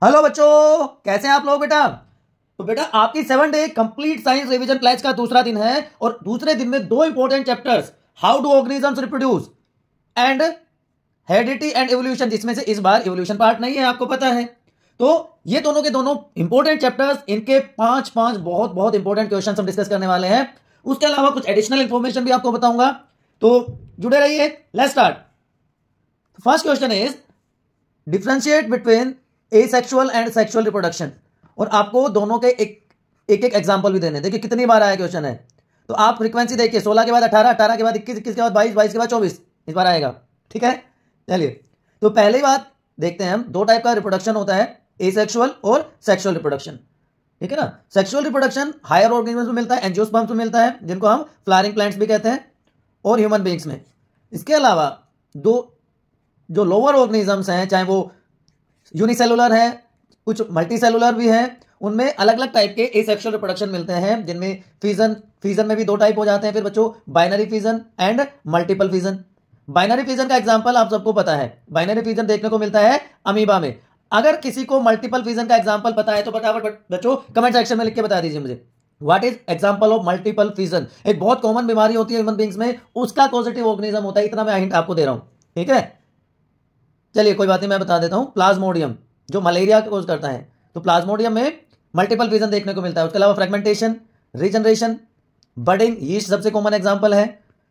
Hello बच्चों, कैसे हैं आप लोग बेटा। तो बेटा आपकी 7 day complete science revision class का दूसरा दिन है और दूसरे दिन में दो important chapters, how do organisms reproduce and heredity and evolution, जिसमें से इस बार एवोल्यूशन पार्ट नहीं है, आपको पता है। तो ये दोनों के दोनों इंपॉर्टेंट चैप्टर्स, इनके पांच पांच बहुत बहुत इंपॉर्टेंट क्वेश्चन हम डिस्कस करने वाले हैं। उसके अलावा कुछ एडिशनल इंफॉर्मेशन भी आपको बताऊंगा, तो जुड़े रहिए। Let's start. First question is differentiate between asexual and sexual reproduction. और आपको दोनों के एक एक एग्जांपल भी देने। देखिए कितनी बार आया क्वेश्चन है, तो आप फ्रीक्वेंसी देखिए, 16 के बाद 18, 18 के बाद 21, 21 के बाद 22, 22 के बाद 24 इस बार आएगा। ठीक है, चलिए। तो पहली बात देखते हैं हम, दो टाइप का रिप्रोडक्शन होता है, एसेक्सुअल और सेक्सुअल रिप्रोडक्शन। ठीक है ना। सेक्सुअल रिप्रोडक्शन हायर ऑर्गेनिजम्स में मिलता है, एंजियोस्पर्म्स में मिलता है, जिनको हम फ्लावरिंग प्लांट्स भी कहते हैं, और ह्यूमन बीइंग्स में। इसके अलावा दो जो लोअर ऑर्गेनिजम्स हैं, चाहे वो यूनिसेलुलर है, कुछ मल्टी सेलुलर भी है, उनमें अलग अलग टाइप के एसेक्सुअल रिप्रोडक्शन मिलते हैं, जिनमें फिजन में भी दो टाइप हो जाते हैं फिर बच्चों, binary fission and multiple fission. Binary fission का एग्जांपल आप सबको पता है, बाइनरी फिजन देखने को मिलता है अमीबा में। अगर किसी को मल्टीपल फिजन का एग्जांपल पता है तो फटाफट बच्चों कमेंट सेक्शन में लिख के बता दीजिए मुझे, what is example of multiple fission. एक बहुत कॉमन बीमारी होती है ह्यूमन बीइंग्स में, उसका पॉजिटिव ऑर्गेनिज्म होता है, इतना मैं हिंट आपको दे रहा हूं। ठीक है, चलिए कोई बात नहीं, मैं बता देता हूं। प्लाज्मोडियम जो मलेरिया कोज करता है, तो प्लाज्मोडियम में मल्टीपल फिजन देखने को मिलता है। उसके अलावा फ्रेगमेंटेशन, रीजनरेशन, बडिंग, यीस्ट सबसे कॉमन एग्जांपल है।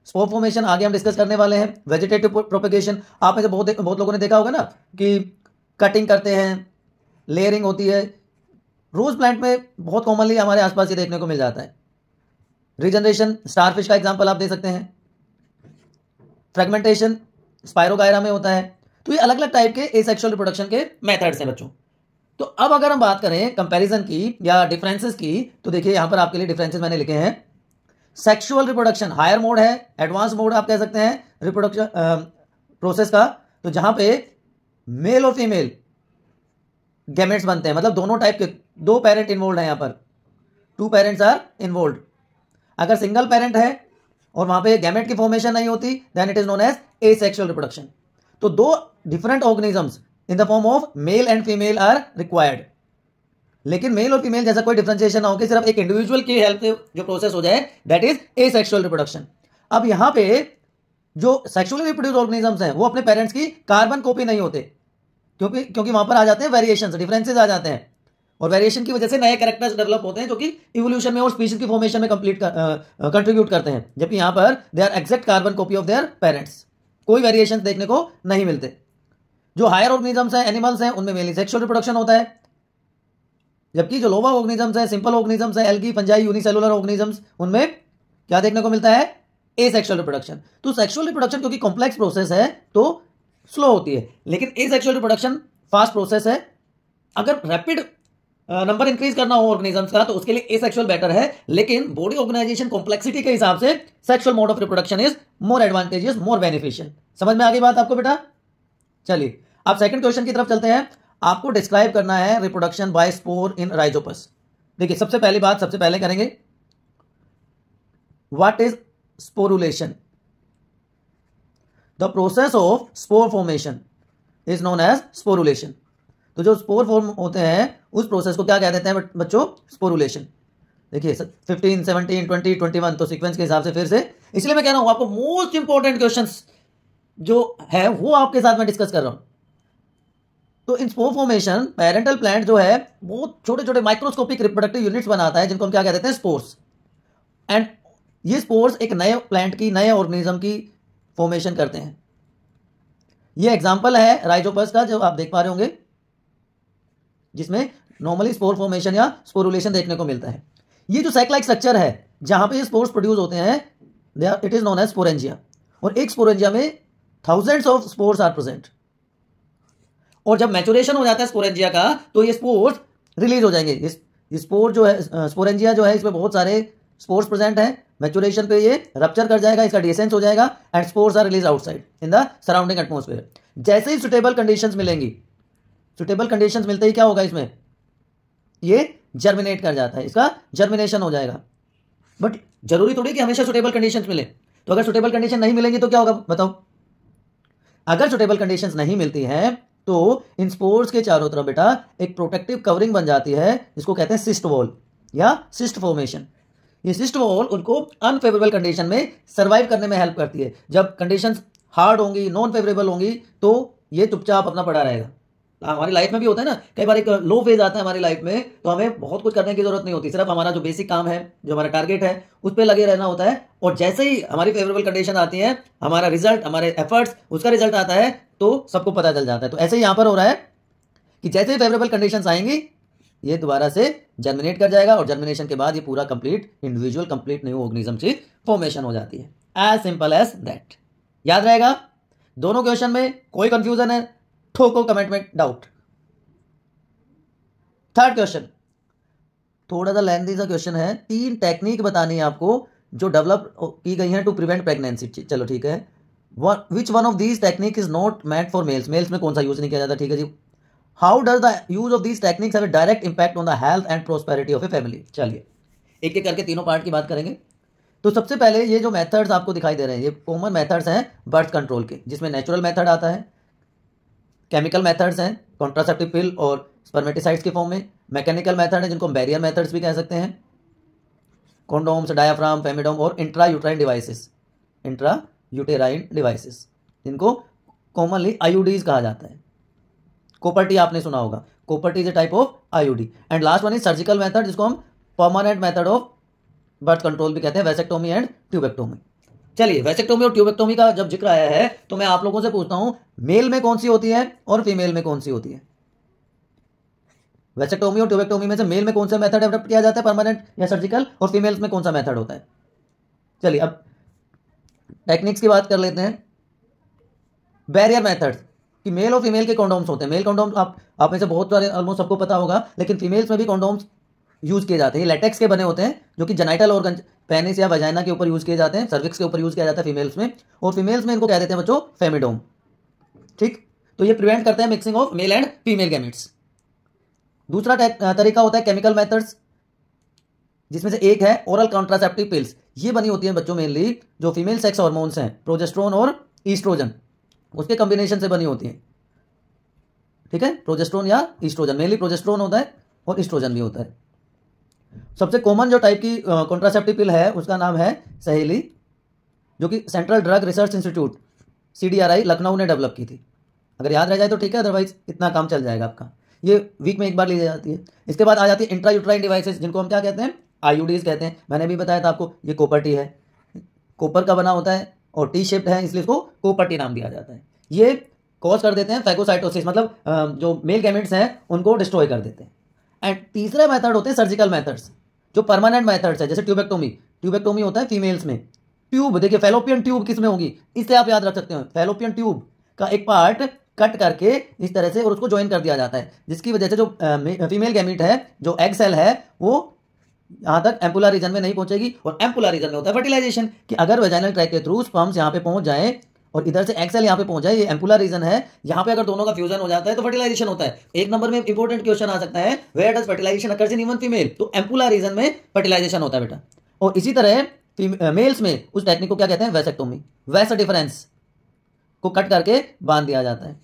स्पोर फॉर्मेशन आगे हम डिस्कस करने वाले हैं। वेजिटेटिव प्रोपेगेशन, आप में से बहुत लोगों ने देखा होगा ना कि कटिंग करते हैं, लेयरिंग होती है, रोज प्लांट में बहुत कॉमनली हमारे आसपास ये देखने को मिल जाता है। रीजनरेशन स्टारफिश का एग्जाम्पल आप दे सकते हैं। फ्रेगमेंटेशन स्पायरोगायरा में होता है। तो ये अलग अलग टाइप के एसेक्सुअल रिप्रोडक्शन के मेथड्स हैं बच्चों। तो अब अगर हम बात करें कंपैरिजन की या डिफरेंसेस की, तो देखिए यहां पर आपके लिए डिफरेंसेस मैंने लिखे हैं। सेक्सुअल रिप्रोडक्शन हायर मोड है, एडवांस मोड आप कह सकते हैं रिप्रोडक्शन प्रोसेस का, तो जहां पे मेल और फीमेल गैमेट्स बनते हैं, मतलब दोनों टाइप के, दो पेरेंट इन्वॉल्व है, यहां पर टू पेरेंट्स आर इन्वॉल्व। अगर सिंगल पेरेंट है और वहां पे गैमेट की फॉर्मेशन नहीं होती, then it is known as asexual reproduction. तो दो different organisms in the form of male and female are required, लेकिन मेल और फीमेल जैसा कोई डिफरेंशिएशन ना हो कि सिर्फ एक इंडिविजुअल की हेल्प से जो प्रोसेस हो जाए, दैट इज एसेक्सुअल रिप्रोडक्शन। अब यहां पे जो सेक्सुअली रिप्रोड्यूस ऑर्गेनिजम्स हैं वो अपने पेरेंट्स की कार्बन कॉपी नहीं होते, क्योंकि वहां पर आ जाते हैं वेरिएशंस, डिफरेंसेस आ जाते हैं, और वेरिएशन की वजह से नए कैरेक्टर्स डेवलप होते हैं जो कि इवोल्यूशन में और स्पीशीज की फॉर्मेशन में कंट्रीब्यूट करते हैं, जबकि यहां पर they are exact carbon copy of their parents, कोई वेरिएशन देखने को नहीं मिलते। जो हायर ऑर्गेनिजम्स हैं, एनिमल्स हैं, उनमें मेनली सेक्सुअल रिप्रोडक्शन होता है, जबकि जो लोअर ऑर्गेनिजम्स हैं, सिंपल ऑर्गेनिजम्स हैं, एल्गी, फंजाई, यूनिसेलुलर ऑर्गेनिजम्स, उनमें क्या देखने को मिलता है, एसेक्सुअल रिप्रोडक्शन। तो सेक्सुअल रिप्रोडक्शन क्योंकि कॉम्प्लेक्स प्रोसेस है तो स्लो होती है, लेकिन एसेक्सुअल रिप्रोडक्शन फास्ट प्रोसेस है। अगर रैपिड नंबर इंक्रीज करना हो ऑर्गेनिजम्स का तो उसके लिए एसेक्सुअल बेटर है, लेकिन बॉडी ऑर्गेनाइजेशन कॉम्प्लेक्सिटी के हिसाब से sexual mode of reproduction is more advantageous, more beneficial. समझ में आ गई बात आपको बेटा। चलिए आप सेकंड क्वेश्चन की तरफ चलते हैं। आपको डिस्क्राइब करना है reproduction by spore in Rhizopus. देखिए सबसे पहली बात, सबसे पहले करेंगे, what is sporulation. The process of spore formation is known as sporulation. तो जो स्पोर फॉर्म होते हैं उस प्रोसेस को क्या कह देते हैं बच्चों, स्पोरुलेशन। देखिए 15, 17, 20, 21, तो सीक्वेंस के हिसाब से फिर से, इसलिए मैं कह रहा हूं आपको मोस्ट इंपॉर्टेंट क्वेश्चंस जो है वो आपके साथ में डिस्कस कर रहा हूं। तो इन स्पोर फॉर्मेशन पेरेंटल प्लांट जो है बहुत छोटे छोटे माइक्रोस्कोपिक रिप्रोडक्टिव यूनिट्स बनाता है, जिनको हम क्या कह देते हैं, स्पोर्स। एंड ये स्पोर्स एक नए प्लांट की, नए ऑर्गेनिज्म की फॉर्मेशन करते हैं। ये एग्जांपल है राइजोपस का जो आप देख पा रहे होंगे, जिसमें नॉर्मली स्पोर फॉर्मेशन या स्पोरुलेशन देखने को मिलता है। ये जो सैक लाइक स्ट्रक्चर है जहां पे ये स्पोर्स प्रोड्यूस होते हैं, it is known as sporangia. और एक स्पोरेंजिया में thousands of spores are present, और जब मैचुरेशन हो जाता है स्पोरेंजिया का तो ये स्पोर्स रिलीज हो जाएंगे। ये स्पोर जो है, स्पोरेंजिया जो है, इसमें बहुत सारे स्पोर्स प्रेजेंट हैं। मैचुरेशन पे ये रप्चर कर जाएगा, इसका डिसेंस हो जाएगा and spores are release outside in the surrounding atmosphere. जैसे ही सुटेबल कंडीशंस मिलेंगी, सुटेबल कंडीशंस मिलते ही क्या होगा, इसमें ये जर्मिनेट कर जाता है, इसका जर्मिनेशन हो जाएगा। बट जरूरी थोड़ी कि हमेशा सुटेबल कंडीशंस मिले। तो अगर सुटेबल कंडीशन नहीं मिलेंगी तो क्या होगा बताओ। अगर सुटेबल कंडीशंस नहीं मिलती हैं तो इन स्पोर्स के चारों तरफ बेटा एक प्रोटेक्टिव कवरिंग बन जाती है जिसको कहते हैं सिस्ट वॉल या सिस्ट फॉर्मेशन। ये सिस्ट वॉल उनको अनफेवरेबल कंडीशन में सर्वाइव करने में हेल्प करती है। जब कंडीशंस हार्ड होंगी, नॉन फेवरेबल होंगी, तो ये चुपचाप अपना पड़ा रहेगा। हमारी लाइफ में भी होता है ना, कई बार एक लो फेज आता है हमारी लाइफ में, तो हमें बहुत कुछ करने की जरूरत नहीं होती, सिर्फ हमारा जो बेसिक काम है, जो हमारा टारगेट है, उस पर लगे रहना होता है। और जैसे ही हमारी फेवरेबल कंडीशन आती है, हमारा रिजल्ट, हमारे एफर्ट्स, उसका रिजल्ट आता है, तो सबको पता चल जाता है। तो ऐसे ही यहां पर हो रहा है कि जैसे ही फेवरेबल कंडीशंस आएंगी, ये दोबारा से जर्मिनेट कर जाएगा और जर्मिनेशन के बाद ये पूरा complete individual, complete new organism की फॉर्मेशन हो जाती है। As simple as that. याद रहेगा? दोनों क्वेश्चन में कोई कंफ्यूजन है? ठोको कमेंट में डाउट। थर्ड क्वेश्चन थोड़ा सा लेंथी सा क्वेश्चन है। 3 टेक्निक बतानी है आपको जो डेवलप की गई हैं टू प्रिवेंट प्रेगनेंसी। चलो ठीक है। Which one of these technique is not meant for males. Males में कौन सा यूज नहीं किया जाता? ठीक है जी। How does the use of these techniques have a direct impact on the health and prosperity of a family. चलिए एक एक करके तीनों पार्ट की बात करेंगे। तो सबसे पहले ये जो मेथड्स आपको दिखाई दे रहे हैं, ये कॉमन मेथड्स हैं बर्थ कंट्रोल के, जिसमें नेचुरल मेथड आता है, केमिकल मेथड्स हैं कॉन्ट्रासेप्टिव पिल और स्पर्मेटिसाइड्स के फॉर्म में, मैकेनिकल मेथड है जिनको हम बैरियर मेथड्स भी कह सकते हैं, कॉन्डोम्स, डायाफ्राम, फेमिडोम और intra uterine devices, intra uterine devices, जिनको कॉमनली आईयूडीज कहा जाता है। कोपर्टी आपने सुना होगा, copper T is a type of IUD. And last one is surgical method, जिसको हम permanent method of birth control भी कहते हैं, वैसेक्टोमी एंड ट्यूबेक्टोमी। चलिए वैसेक्टोमी और ट्यूबेक्टोमी का जब जिक्र आया है तो मैं आप लोगों से पूछता हूं, मेल में कौन सी होती है और फीमेल में कौन सी होती है? वैसेक्टोमी और ट्यूबेक्टोमी में से मेल में कौन सा मेथड डेवलप किया जाता है, परमानेंट या सर्जिकल, और फीमेल्स में कौन सा मेथड होता है? चलिए अब टेक्निक्स की बात कर लेते हैं। बैरियर मेथड कि मेल और फीमेल के कॉन्डोम्स होते हैं। मेल कॉन्डोम्स आप में से बहुत सारे ऑलमोस्ट सबको पता होगा, लेकिन फीमेल्स में भी कॉन्डोम्स यूज किए जाते हैं। लेटेक्स के बने होते हैं जो कि जेनाइटल ऑर्गन, पेनिस या वजाइना के ऊपर यूज किए जाते हैं, सर्विक्स के ऊपर यूज किया जाता है फीमेल्स में, और फीमेल्स में इनको कह देते हैं बच्चों फेमिडोम। ठीक, तो ये प्रिवेंट करते हैं mixing of male and female gametes. दूसरा तरीका होता है केमिकल मेथड्स, जिसमें से एक है ओरल कॉन्ट्रासेप्टिव पिल्स। ये बनी होती है बच्चों मेनली जो फीमेल सेक्स हार्मोन्स हैं, प्रोजेस्टेरोन और ईस्ट्रोजन, उसके कॉम्बिनेशन से बनी होती हैं। ठीक है, प्रोजेस्टेरोन या ईस्ट्रोजन, मेनली प्रोजेस्टेरोन होता है और ईस्ट्रोजन भी होता है। सबसे कॉमन जो टाइप की कॉन्ट्रासेप्टिव पिल है उसका नाम है सहेली, जो कि central drug research institute CDRI Lucknow ने डेवलप की थी। अगर याद रह जाए तो ठीक है, अदरवाइज इतना काम चल जाएगा आपका। ये वीक में एक बार ली जाती है। इसके बाद आ जाती है इंट्रा यूट्राइन डिवाइसेस, जिनको हम क्या कहते हैं? आईयूडीज कहते हैं। मैंने भी बताया था आपको, ये कोपर्टी है, कॉपर का बना होता है और टी शेप्ड है, इसलिए इसको कोपर्टी नाम दिया जाता है। ये कॉज कर देते हैं फैगोसाइटोसिस, मतलब जो मेल गैमेट्स हैं उनको डिस्ट्रॉय कर देते हैं। एंड तीसरे मेथड होते हैं सर्जिकल मेथड्स, जो परमानेंट मेथड्स है, जैसे ट्यूबेक्टोमी। ट्यूबेक्टोमी होता है फीमेल्स में। ट्यूब देखिए, फेलोपियन ट्यूब किस में होगी, इससे आप याद रख सकते हो। फेलोपियन ट्यूब का एक पार्ट कट करके इस तरह से और उसको ज्वाइन कर दिया जाता है, जिसकी वजह से जो फीमेल गैमीट है, जो एग सेल है, वो यहाँ तक एम्पुलर रीजन में नहीं पहुंचेगी। और एम्पुलर रीजन में होता है फर्टिलाइजेशन, कि अगर वेजाइनल ट्रैक के थ्रू स्पर्म्स यहाँ पे पहुंच जाए और इधर से एग सेल यहाँ पे पहुंच जाए, ये एम्पुलर रीजन है, यहाँ पे अगर दोनों का फ्यूजन हो जाता है तो फर्टिलाइजेशन होता है। एक नंबर में इंपॉर्टेंट क्वेश्चन आ सकता है, where does fertilisation occurs in human female? तो एम्पुलर रीजन में फर्टिलाइजेशन होता है बेटा। और इसी तरह मेल्स में उस टेक्निक को क्या कहते हैं? वैसेक्टोमी। वैसा डिफरेंस को कट करके बांध दिया जाता है।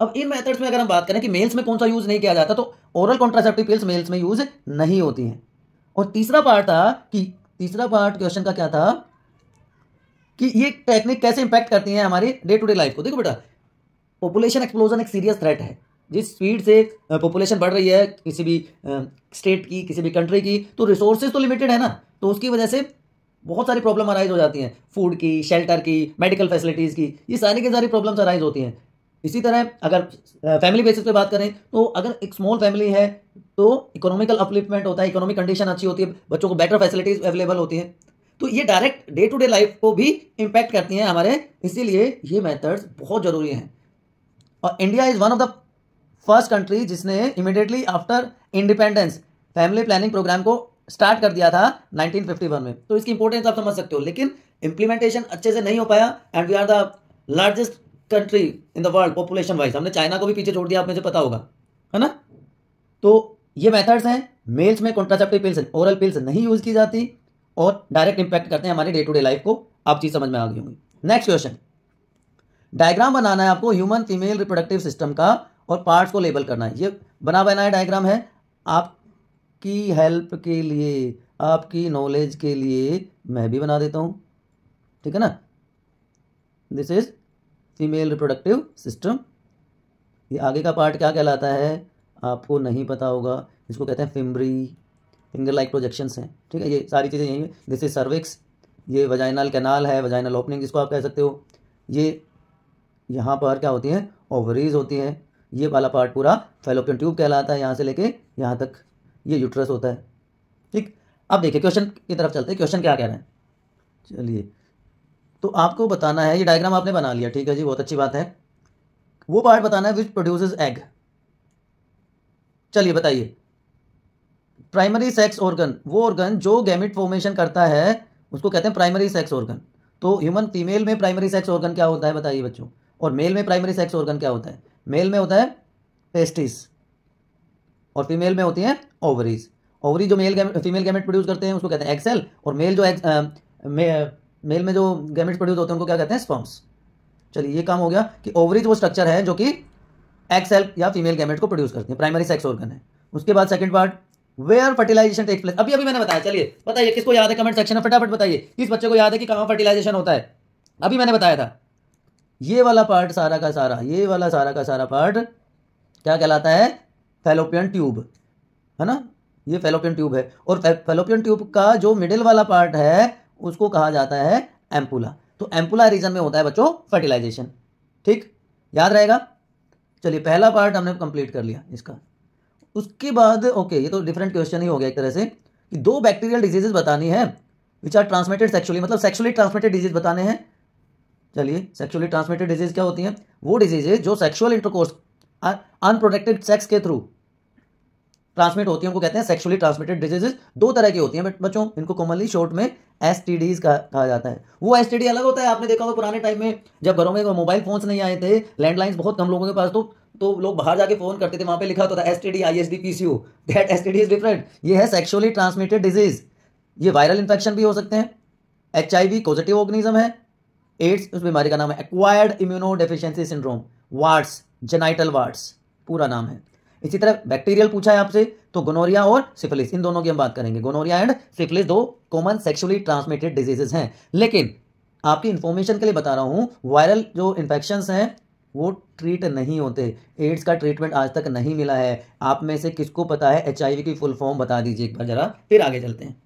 अब इन मेथड्स में अगर हम बात करें कि मेल्स में कौन सा यूज नहीं किया जाता, तो ओरल कॉन्ट्रासेप्टिव पिल्स मेल्स में यूज नहीं होती हैं। और तीसरा पार्ट क्वेश्चन का क्या था कि ये टेक्निक कैसे इंपैक्ट करती है हमारी डे टू डे लाइफ को। देखो बेटा, पॉपुलेशन एक्सप्लोजन एक सीरियस थ्रेट है। जिस स्पीड से पॉपुलेशन बढ़ रही है किसी भी स्टेट की, किसी भी कंट्री की, तो रिसोर्सेज तो लिमिटेड है ना, तो उसकी वजह से बहुत सारी प्रॉब्लम अराइज हो जाती हैं, फूड की, शेल्टर की, मेडिकल फैसिलिटीज़ की, ये सारी की सारी प्रॉब्लम्स अराइज होती हैं। इसी तरह अगर फैमिली बेसिस पे बात करें, तो अगर एक स्मॉल फैमिली है तो इकोनॉमिकल अपलिफ्टमेंट होता है, इकोनॉमिक कंडीशन अच्छी होती है, बच्चों को बेटर फैसिलिटीज अवेलेबल होती हैं, तो ये direct day to day life को भी इम्पैक्ट करती हैं हमारे। इसीलिए ये मेथड्स बहुत ज़रूरी हैं। और India is one of the first country जिसने immediately after independence family planning programme को स्टार्ट कर दिया था 1951 में। तो इसकी इंपॉर्टेंस आप समझ सकते हो, लेकिन इंप्लीमेंटेशन अच्छे से नहीं हो पाया। And we are the largest country in the world population wise. हमने चाइना को भी पीछे छोड़ दिया, आप में से पता होगा, है ना। तो ये मेथड्स हैं। मेल्स में कॉन्ट्रासेप्टिव पिल्स, ओरल पिल्स नहीं यूज की जाती और डायरेक्ट इंपैक्ट करते हैं हमारे डे टू डे लाइफ को। आप चीज समझ में आ गई होंगी। नेक्स्ट क्वेश्चन, डायग्राम बनाना है आपको ह्यूमन फीमेल रिप्रोडक्टिव सिस्टम का और पार्ट्स को लेबल करना है। ये बना बनाया डायग्राम है, आपकी हेल्प के लिए, आपकी नॉलेज के लिए मैं भी बना देता हूँ, ठीक है ना। This is female reproductive system. ये आगे का पार्ट क्या कहलाता है आपको नहीं पता होगा, इसको कहते हैं फिम्बरी, फिंगर लाइक प्रोजेक्शंस हैं, ठीक है। ये सारी चीज़ें यही है। दिस इज सर्विक्स, ये वजाइनल कैनाल है, वजाइनल ओपनिंग जिसको आप कह सकते हो। ये यहाँ पर क्या होती हैं, ओवरीज होती हैं। ये वाला पार्ट पूरा फैलोपियन ट्यूब कहलाता है, यहाँ से लेके यहाँ तक ये यूट्रस होता है, ठीक। अब देखिए क्वेश्चन की तरफ चलते हैं, क्वेश्चन क्या कह रहे हैं। चलिए, तो आपको बताना है, ये डायग्राम आपने बना लिया, ठीक है जी, बहुत अच्छी बात है। वो पार्ट बताना है विच प्रोड्यूसेस एग। चलिए बताइए, प्राइमरी सेक्स ऑर्गन, वो ऑर्गन जो गैमेट फॉर्मेशन करता है उसको कहते हैं प्राइमरी सेक्स ऑर्गन। तो ह्यूमन फीमेल में प्राइमरी सेक्स ऑर्गन क्या होता है बताइए बच्चों, और मेल में प्राइमरी सेक्स ऑर्गन क्या होता है। मेल में होता है टेस्टिस और फीमेल में होती हैं ओवरीज। ओवरी जो फीमेल गैमेट प्रोड्यूस करते हैं उसको कहते हैं एग सेल, और मेल जो मेल में जो गैमेट्स प्रोड्यूस होते हैं उनको क्या कहते हैं, स्पर्म्स। चलिए, ये काम हो गया कि ओवरीज वो स्ट्रक्चर है जो कि एग सेल या फीमेल गैमेट को प्रोड्यूस करती है, प्राइमरी सेक्स ऑर्गन है। उसके बाद second part, where fertilisation takes place. अभी मैंने बताया, चलिए बताइए किसको याद है, कमेंट सेक्शन में फटाफट बताइए किस बच्चे को याद है कि कहाँ फर्टिलाइजेशन होता है। अभी मैंने बताया था, ये वाला पार्ट सारा का सारा, ये वाला सारा का सारा पार्ट क्या कहलाता है, फैलोपियन ट्यूब, है ना। ये फैलोपियन ट्यूब है, और फैलोपियन ट्यूब का जो मिडिल वाला पार्ट है उसको कहा जाता है एम्पुला। तो एम्पुला रीजन में होता है बच्चों फर्टिलाइजेशन, ठीक, याद रहेगा। चलिए, पहला पार्ट हमने कंप्लीट कर लिया इसका। उसके बाद ओके, ये तो डिफरेंट क्वेश्चन ही हो गया एक तरह से, कि दो बैक्टीरियल डिजीजेस बतानी है विच आर ट्रांसमिटेड सेक्सुअली, मतलब सेक्सुअली ट्रांसमिटेड डिजीज बताने हैं। चलिए, सेक्सुअली ट्रांसमिटेड डिजीज क्या होती हैं, वो डिजीजेज जो सेक्सुअल इंटरकोर्स अनप्रोटेक्टेड सेक्स के थ्रू ट्रांसमिट होती है, उनको कहते हैं सेक्सुअली ट्रांसमिटेड डिजीजेस। दो तरह की होती हैं बच्चों, इनको कॉमनली शॉर्ट में एसटीडीज कहा जाता है। वो एसटीडी अलग होता है, आपने देखा होगा पुराने टाइम में जब घरों में मोबाइल फोन्स नहीं आए थे, लैंडलाइंस बहुत कम लोगों के पास, तो लोग बाहर जाके फोन करते थे, वहां पे लिखा होता था STD ISD PCO, that STD is different. ये है सेक्सुअली ट्रांसमिटेड डिजीज। ये वायरल इंफेक्शन भी हो सकते हैं, HIV पॉजिटिव ऑर्गेनिज्म है, एड्स उस बीमारी का नाम है acquired immunodeficiency syndrome, warts, genital warts पूरा नाम है। इसी तरह बैक्टीरियल पूछा है आपसे, तो गोनोरिया और सिफिलिस, इन दोनों की हम बात करेंगे। गोनोरिया एंड सिफिलिस दो कॉमन सेक्सुअली ट्रांसमिटेड डिजीजेस हैं, लेकिन आपकी इंफॉर्मेशन के लिए बता रहा हूं, वायरल जो इन्फेक्शंस हैं वो ट्रीट नहीं होते। एड्स का ट्रीटमेंट आज तक नहीं मिला है। आप में से किसको पता है HIV की फुल फॉर्म बता दीजिए एक बार जरा, फिर आगे चलते हैं।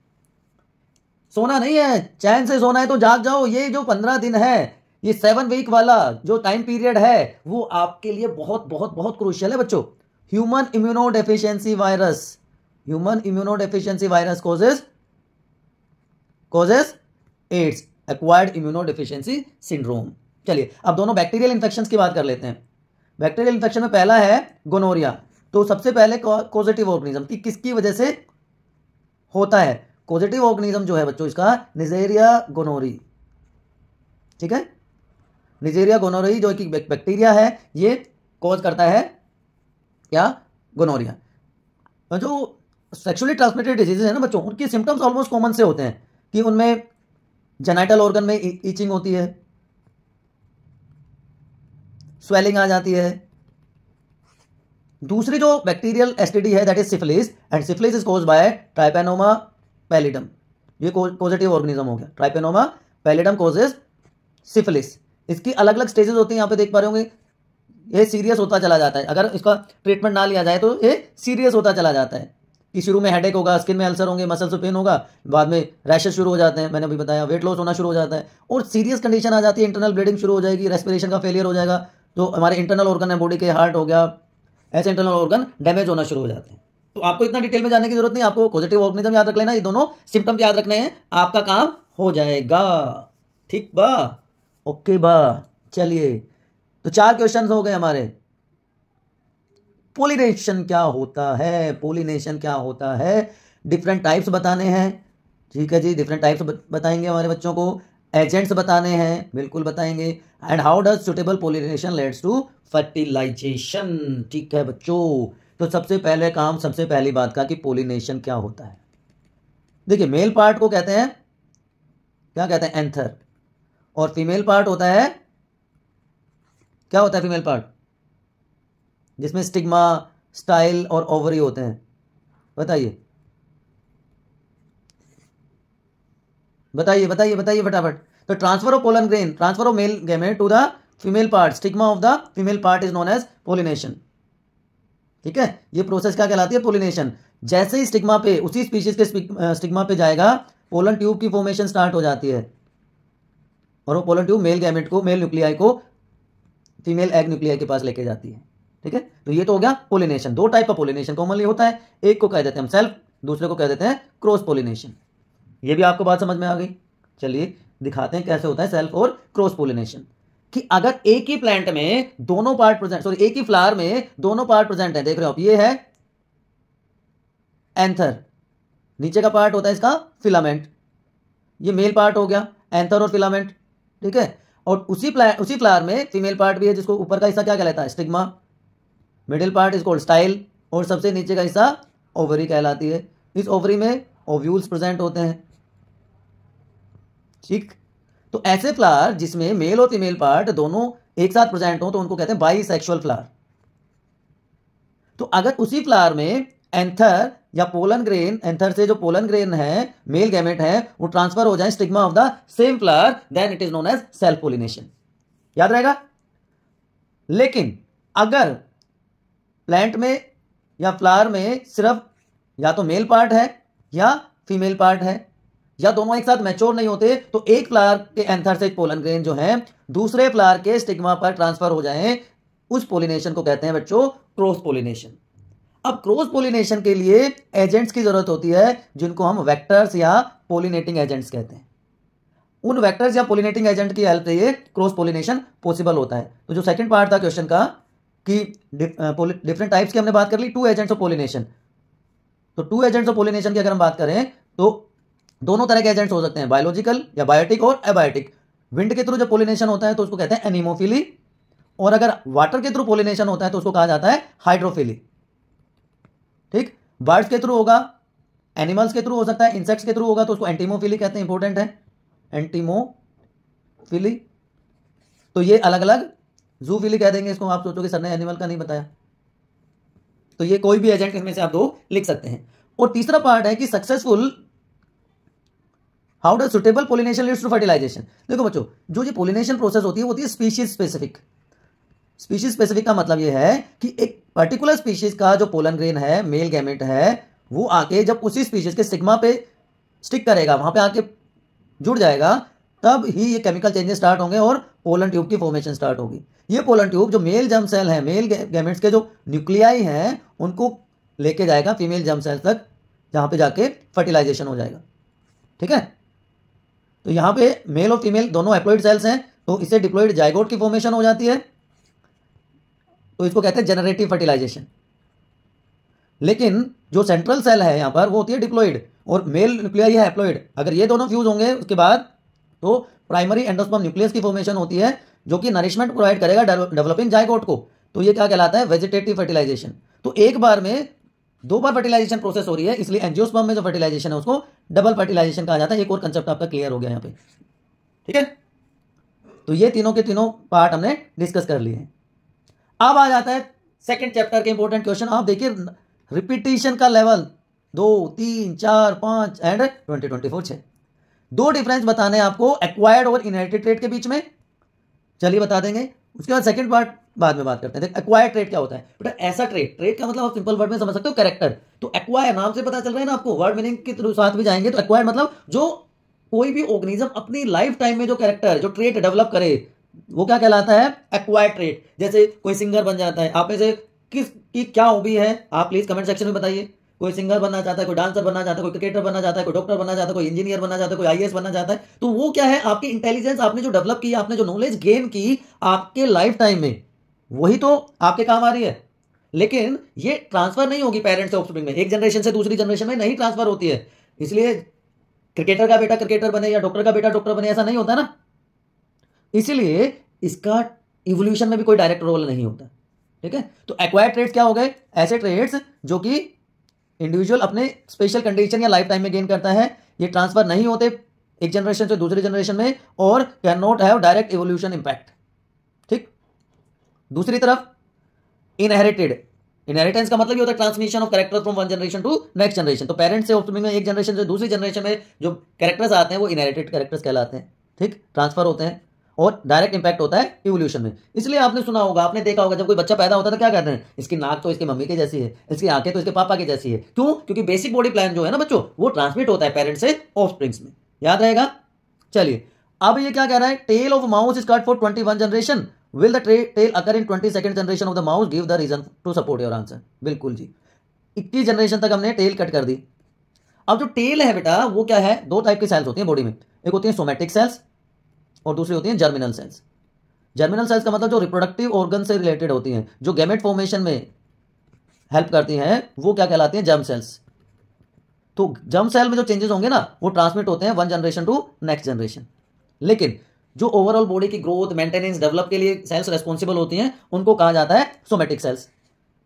सोना नहीं है, चैन से सोना है तो जाग जाओ। ये जो 15 दिन है, ये 7 वीक वाला जो टाइम पीरियड है, वो आपके लिए बहुत बहुत बहुत क्रूशियल है बच्चों। Human immunodeficiency virus, human immunodeficiency virus causes AIDS, acquired immunodeficiency syndrome. चलिए, अब दोनों बैक्टीरियल इंफेक्शंस की बात कर लेते हैं। बैक्टीरियल इंफेक्शन में पहला है गोनोरिया। तो सबसे पहले कॉजेटिव ऑर्गेनिज्म की किसकी वजह से होता है। कॉजेटिव ऑर्गेनिज्म जो है बच्चों इसका निजेरिया गोनोरी, ठीक है। निजेरिया गोनोरी जो कि बैक्टीरिया है, ये कॉज करता है क्या, गोनोरिया। जो सेक्सुअली ट्रांसमिटेड डिजीजेज है ना बच्चों, उनकी सिम्टम्स ऑलमोस्ट कॉमन से होते हैं कि उनमें जेनाइटल ऑर्गन में ईचिंग होती है, स्वेलिंग आ जाती है। दूसरी जो बैक्टीरियल एसटीडी है that is syphilis, and syphilis is caused by treponema pallidum. ये पॉजिटिव ऑर्गेनिज्म हो गया, ट्राइपेनोमा पैलिडम कॉजेज सिफिलिस। इसकी अलग अलग स्टेजेस होती हैं, यहाँ पे देख पा रहे होंगे। ये सीरियस होता चला जाता है, अगर इसका ट्रीटमेंट ना लिया जाए तो ये सीरियस होता चला जाता है कि शुरू में हेडेक होगा, स्किन में अल्सर होंगे, मसल्स में पेन होगा, बाद में रैशेस शुरू हो जाते हैं, मैंने अभी बताया, वेट लॉस होना शुरू हो जाता है, और सीरियस कंडीशन आ जाती है, इंटरनल ब्लीडिंग शुरू हो जाएगी, रेस्पिरेशन का फेलियर हो जाएगा। तो हमारे इंटरनल ऑर्गन है बॉडी के, हार्ट हो गया, ऐसे इंटरनल ऑर्गन डैमेज होना शुरू हो जाते हैं। तो आपको इतना डिटेल में जाने की जरूरत नहीं, आपको पॉजिटिव ऑर्गेनिज्म याद रख लेना, ये दोनों सिम्टम्स याद रखने हैं, आपका काम हो जाएगा। ठीक बा, ओके बा। चलिए, तो 4 क्वेश्चन हो गए हमारे। पोलिनेशन क्या होता है, पोलिनेशन क्या होता है, डिफरेंट टाइप्स बताने हैं, ठीक है जी, डिफरेंट टाइप्स बताएंगे हमारे बच्चों को, एजेंट्स बताने हैं, बिल्कुल बताएंगे, and how does suitable pollination leads to fertilisation. ठीक है बच्चों, तो सबसे पहले काम, सबसे पहली बात का कि पोलिनेशन क्या होता है। देखिए, मेल पार्ट को कहते हैं क्या कहते हैं, एंथर, और फीमेल पार्ट होता है क्या होता है फीमेल पार्ट जिसमें स्टिग्मा, स्टाइल और ओवरी होते हैं? बताइए बताइए बताइए बताइए फटाफट। तो transfer of pollen grain, transfer of male gamete to the female part, stigma of the female part is known as pollination. ठीक है, ये प्रोसेस क्या कहलाती है? पोलिनेशन। जैसे ही स्टिग्मा पे, उसी स्पीशीज के स्टिग्मा पे जाएगा, पोलन ट्यूब की फॉर्मेशन स्टार्ट हो जाती है और वो पोलन ट्यूब मेल गैमेट को, मेल न्यूक्लियाई को फीमेल एग न्यूक्लियाई के पास लेके जाती है। ठीक है, तो ये तो हो गया पोलिनेशन। दो टाइप का पोलिनेशन कॉमनली होता है, एक को कह देते हैं हम सेल्फ, दूसरे को कह देते हैं क्रॉस पोलिनेशन। ये भी आपको बात समझ में आ गई? चलिए दिखाते हैं कैसे होता है सेल्फ और क्रॉस पोलिनेशन। कि अगर एक ही प्लांट में दोनों पार्ट प्रेजेंट, सॉरी एक ही फ्लावर में दोनों पार्ट प्रेजेंट है, देख रहे हो आप, ये है एंथर, नीचे का पार्ट होता है इसका फिलामेंट, ये मेल पार्ट हो गया एंथर और फिलामेंट। ठीक है, और उसी फ्लावर में फीमेल पार्ट भी है, जिसको ऊपर का हिस्सा क्या कहलाता है? Stigma, middle part is called style, और सबसे नीचे का हिस्सा ओवरी कहलाती है। इस ओवरी में ओव्यूल्स प्रेजेंट होते हैं। ठीक, तो ऐसे फ्लावर जिसमें मेल और फीमेल पार्ट दोनों एक साथ प्रेजेंट हो तो उनको कहते हैं बाइसेक्सुअल फ्लावर। तो अगर उसी फ्लावर में एंथर या पोलन ग्रेन, एंथर से जो पोलन ग्रेन है, मेल गैमेट है, वो ट्रांसफर हो जाए stigma of the same flower, then it is known as self pollination. याद रहेगा? लेकिन अगर प्लांट में या फ्लावर में सिर्फ या तो मेल पार्ट है या फीमेल पार्ट है, या दोनों एक साथ मैच्योर नहीं होते, तो एक फ्लावर के एंथर से पोलन ग्रेन जो है दूसरे फ्लावर के स्टिग्मा पर ट्रांसफर हो जाए, उस पोलिनेशन को कहते हैं बच्चों क्रॉस पोलिनेशन। अब क्रॉस पोलिनेशन के लिए एजेंट्स की जरूरत होती है, जिनको हम वेक्टर्स या पोलिनेटिंग एजेंट्स कहते हैं। उन वेक्टर्स या पोलिनेटिंग एजेंट की हेल्प से ये क्रॉस पोलिनेशन पॉसिबल होता है। तो जो सेकंड पार्ट था क्वेश्चन का कि डिफरेंट टाइप्स की हमने बात कर ली, टू एजेंट्स ऑफ पोलिनेशन। तो टू एजेंट्स ऑफ पोलिनेशन की अगर हम बात करें तो दोनों तरह के एजेंट्स हो सकते हैं, बायोलॉजिकल या बायोटिक और एबायोटिक। विंड के थ्रू जब पोलिनेशन होता है तो उसको कहते हैं एनीमोफिली, और अगर वाटर के थ्रू पोलिनेशन होता है तो उसको कहा जाता है हाइड्रोफिली। ठीक, बर्ड्स के थ्रू होगा, एनिमल्स के थ्रू हो सकता है, इंसेक्ट्स के थ्रू होगा तो उसको एंटीमोफिली कहते हैं। इंपॉर्टेंट है एंटीमोफिली। तो ये अलग अलग, जूफिली कह देंगे इसको, आप सोचोगे सर ने एनिमल का नहीं बताया। तो ये कोई भी एजेंट इनमें से आप दो लिख सकते हैं। और तीसरा पार्ट है कि successful, how does suitable pollination leads to fertilisation. देखो बच्चों, जो ये पोलिनेशन प्रोसेस होती है स्पीशीज स्पेसिफिक। स्पीशीज स्पेसिफिक का मतलब ये है कि एक पर्टिकुलर स्पीशीज का जो पोलन ग्रेन है, मेल गैमेट है, वो आके जब उसी स्पीशीज के स्टिग्मा पे स्टिक करेगा, वहां पे आके जुड़ जाएगा, तब ही ये केमिकल चेंजेस स्टार्ट होंगे और पोलन ट्यूब की फॉर्मेशन स्टार्ट होगी। ये पोलन ट्यूब जो मेल जर्म सेल है, मेल गैमेट्स के जो न्यूक्लियाई हैं, उनको लेके जाएगा फीमेल जर्म सेल तक, जहां पे जाके फर्टिलाइजेशन हो जाएगा। ठीक है, तो यहां पे मेल और फीमेल दोनों एप्लॉइड सेल्स हैं, तो इससे डिप्लॉइड जाइगोट की फॉर्मेशन हो जाती है, तो इसको कहते हैं जनरेटिव फर्टिलाइजेशन। लेकिन जो सेंट्रल सेल है यहां पर वो होती है डिप्लॉइड, और मेल न्यूक्लियाई है एप्लॉइड। अगर ये दोनों फ्यूज होंगे उसके बाद तो प्राइमरी एंडोस्पर्म न्यूक्लियस की फॉर्मेशन होती है, जो कि नरिशमेंट प्रोवाइड करेगा डेवलपिंग जाइगोट को। तो ये क्या कहलाता है? Vegetative fertilisation. तो एक बार में दो बार फर्टिलाइजेशन प्रोसेस हो रही है, इसलिए एंजियोस्पर्म में जो फर्टिलाइजेशन है उसको डबल फर्टिलाइजेशन कहा जाता है। एक और कंसेप्ट आपका क्लियर हो गया यहाँ पे। ठीक है, तो ये तीनों के तीनों पार्ट हमने डिस्कस कर लिए हैं। अब आ जाता है सेकंड चैप्टर के इंपॉर्टेंट क्वेश्चन। आप देखिए रिपीटिशन का लेवल 2, 3, 4, 5 एंड 20, 24, 6। दो डिफरेंस बताने आपको एक्वायर्ड और इनहेरिटेड ट्रेट के बीच में। चलिए बता देंगे, उसके बाद सेकंड पार्ट बाद में बात करते हैं। एक्वायर्ड ट्रेट क्या होता है बेटा? ऐसा ट्रेट का मतलब आप सिंपल वर्ड में समझ सकते हो, कैरेक्टर। तो एक्वायर नाम से पता चल रहा है ना आपको, वर्ड मीनिंग के थ्रू साथ भी जाएंगे। तो एक्वायर्ड मतलब जो कोई भी ऑर्गेनिज्म अपनी लाइफ टाइम में जो कैरेक्टर, जो ट्रेट डेवलप करे, वो क्या कहलाता है? Acquired trait. जैसे कोई सिंगर बन जाता है, आप में से किसकी क्या हॉबी है आप प्लीज कमेंट सेक्शन में बताइए। कोई सिंगर बनना चाहता है, कोई डांसर बनना चाहता है, कोई क्रिकेटर बनना चाहता है, कोई डॉक्टर बनना चाहता है, कोई इंजीनियर बनना चाहता है, कोई आईएएस बनना चाहता है। तो वो क्या है? आपकी इंटेलिजेंस, आपने जो डेवलप की, आपने जो नॉलेज गेन की आपके लाइफ टाइम में, वही तो आपके काम आ रही है। लेकिन ये ट्रांसफर नहीं होगी पेरेंट्स से ऑफस्प्रिंग में, एक जनरेशन से दूसरी जनरेशन में नहीं ट्रांसफर होती है। इसलिए क्रिकेटर का बेटा क्रिकेटर बने या डॉक्टर का बेटा डॉक्टर बने, ऐसा नहीं होता ना। इसीलिए इसका इवोल्यूशन में भी कोई डायरेक्ट रोल नहीं होता। ठीक है, तो एक्वायर्ड ट्रेट्स क्या हो गए? ऐसे ट्रेट्स जो कि इंडिविजुअल अपने स्पेशल कंडीशन या लाइफ टाइम में गेन करता है। ये ट्रांसफर नहीं होते एक जनरेशन से दूसरी जनरेशन में, और can not have direct evolution impact. ठीक, दूसरी तरफ इनहेरिटेड, इनहेरिटेंस का मतलब ये होता है transmission of characters from one generation to next generation. तो पेरेंट्स से ऑफस्प्रिंग में एक जनरेशन से दूसरी जनरेशन में जो कैरेक्टर्स आते हैं वो इनहेरिटेड कैरेक्टर्स कहलाते हैं, ठीक, ट्रांसफर होते हैं और डायरेक्ट इंपैक्ट होता है इवोल्यूशन में। इसलिए आपने सुना होगा, आपने देखा होगा, जब कोई बच्चा पैदा होता है तो क्या कहते हैं, इसकी नाक तो इसकी मम्मी की जैसी है, इसकी आंखें तो इसके पापा की जैसी है। क्यों? क्योंकि बेसिक बॉडी प्लान जो है ना बच्चों, वो ट्रांसमिट होता है पेरेंट्स से ऑफस्प्रिंग्स में। याद रहेगा। चलिए अब ये क्या कह रहा है, tail of mouse is cut for 21 generation, will the tail occur in 22nd generation of the mouse, give the reason to support your answer. बिल्कुल जी, 21 जनरेशन तक हमने टेल कट कर दी। अब जो टेल है बेटा वो क्या है, दो टाइप की सेल्स होती हैं बॉडी में, एक होती है सोमैटिक सेल्स और दूसरी होती है जर्मिनल सेल्स। जर्मिनल सेल्स का मतलब जो रिप्रोडक्टिव ऑर्गन से रिलेटेड होती हैं, जो गैमेट फॉर्मेशन में हेल्प करती हैं, वो क्या कहलाती हैं, जर्म सेल्स। तो जर्म सेल में जो चेंजेस होंगे ना वो ट्रांसमिट होते हैं one generation to next generation. लेकिन जो ओवरऑल बॉडी की ग्रोथ, मेंटेनेंस, डेवलप के लिए सेल्स रेस्पॉन्सिबल होती हैं उनको कहा जाता है सोमैटिक सेल्स।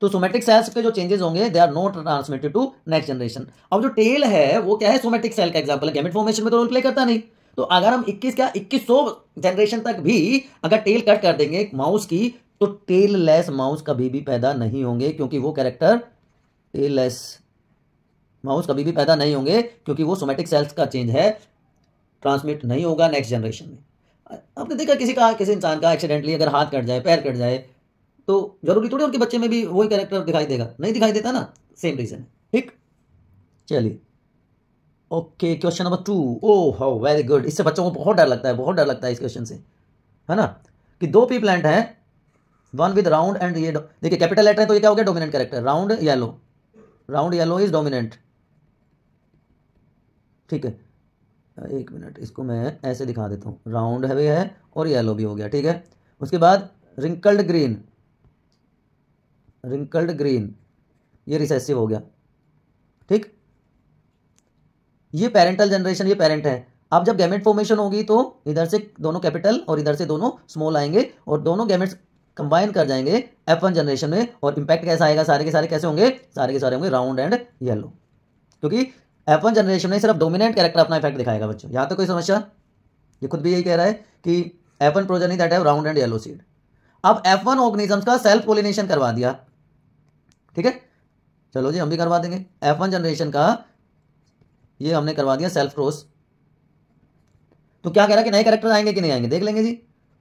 तो सोमैटिक सेल्स के जो चेंजेस होंगे they are not transmitted to next generation. अब जो टेल है वो क्या है, सोमैटिक सेल का एग्जांपल है, गैमेट फॉर्मेशन में तो रोल प्ले करता नहीं। तो अगर हम 2100 जनरेशन तक भी अगर टेल कट कर देंगे माउस की, तो टेल लेस माउस कभी भी पैदा नहीं होंगे, क्योंकि वो कैरेक्टर टेल लेस माउस कभी भी पैदा नहीं होंगे, क्योंकि वो सोमैटिक सेल्स का चेंज है, ट्रांसमिट नहीं होगा नेक्स्ट जनरेशन में। आपने देखा किसी इंसान का एक्सीडेंटली अगर हाथ कट जाए, पैर कट जाए, तो जरूरी थोड़ी उनके बच्चे में भी वही कैरेक्टर दिखाई देगा, नहीं दिखाई देता ना, सेम रीजन है। ठीक, चलिए okay, question number 2। Oh how very good. इससे बच्चों को बहुत डर लगता है, बहुत डर लगता है इस क्वेश्चन से, है ना, कि दो पी प्लांट है, वन विद राउंड एंड ये देखिए कैपिटल लेटर है तो ये क्या हो गया, dominant character, round yellow, round yellow is dominant. ठीक है, एक मिनट, इसको मैं ऐसे दिखा देता हूँ, राउंड है और येलो भी हो गया। ठीक है, उसके बाद रिंकल्ड ग्रीन, रिंकल्ड ग्रीन ये रिसेसिव हो गया। ठीक, ये पेरेंटल जनरेशन, ये पेरेंट है। अब जब गैमेट फॉर्मेशन होगी तो इधर से दोनों कैपिटल और इधर से दोनों स्मॉल आएंगे और दोनों गैमेट्स कंबाइन कर जाएंगे F1 जनरेशन में, और इंपैक्ट कैसा आएगा, सारे के सारे कैसे होंगे, सारे के सारे होंगे राउंड एंड येलो, क्योंकि F1 जनरेशन में सिर्फ डोमिनेंट कैरेक्टर अपना इफेक्ट दिखाएगा बच्चों। यहाँ तो कोई समस्या, ये खुद भी यही कह रहा है कि F1 progeny that have round and yellow seed. अब F1 ऑर्गेनिजम्स का सेल्फ पोलिनेशन करवा दिया, ठीक है, चलो जी हम भी करवा देंगे। F1 जनरेशन का ये हमने करवा दिया सेल्फ क्रॉस। तो क्या कह रहा है कि नए कैरेक्टर आएंगे कि नहीं आएंगे, देख लेंगे जी।